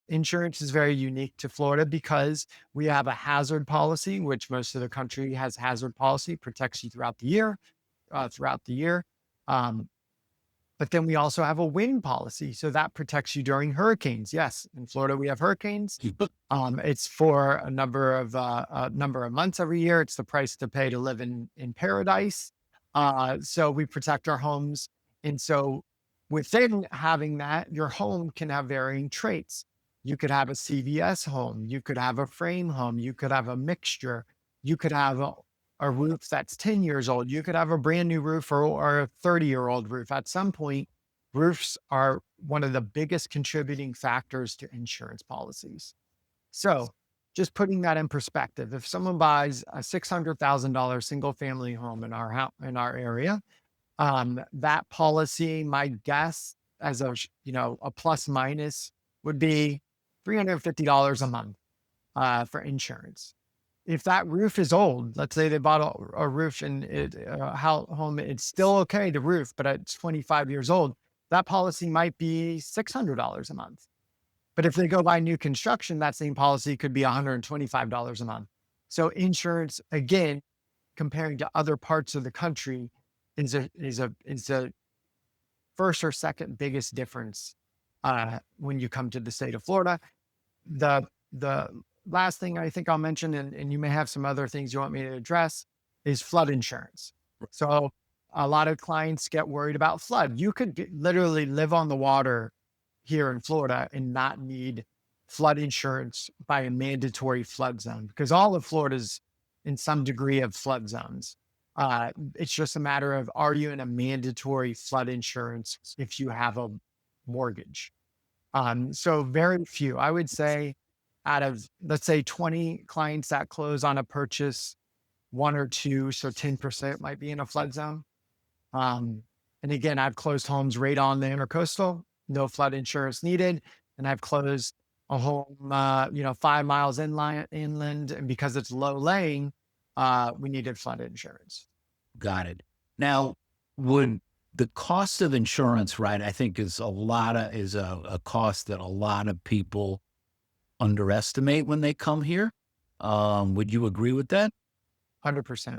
insurance is very unique to Florida because we have a hazard policy, which most of the country has hazard policy, protects you throughout the year. Um, but then we also have a wind policy, so that protects you during hurricanes. Yes, in Florida we have hurricanes. It's for a number of months every year. It's the price to pay to live in paradise. So we protect our homes, and so within having that, your home can have varying traits. You could have a CVS home, you could have a frame home, you could have a mixture, you could have a roof that's 10 years old, you could have a brand new roof or a 30-year-old roof. At some point, roofs are one of the biggest contributing factors to insurance policies. So, just putting that in perspective, if someone buys a $600,000 single family home in in our area, that policy, my guess as a plus minus would be $350 a month for insurance. If that roof is old, let's say they bought a roof and home, it's still okay to roof, but it's 25 years old, that policy might be $600 a month. But if they go buy new construction, that same policy could be $125 a month. So insurance, again, comparing to other parts of the country, is a first or second biggest difference when you come to the state of Florida. The last thing I think I'll mention, and you may have some other things you want me to address, is flood insurance. So a lot of clients get worried about flood. You could literally live on the water here in Florida and not need flood insurance by a mandatory flood zone because all of Florida's in some degree of flood zones. It's just a matter of, are you in a mandatory flood insurance if you have a mortgage? So very few, I would say out of, let's say 20 clients that close on a purchase, one or two, so 10% might be in a flood zone. And again, I've closed homes right on the intercoastal, no flood insurance needed. And I've closed a home, 5 miles inland. And because it's low laying, we needed flood insurance. Got it. Now, would the cost of insurance, right? I think is a cost that a lot of people underestimate when they come here. Would you agree with that? 100%.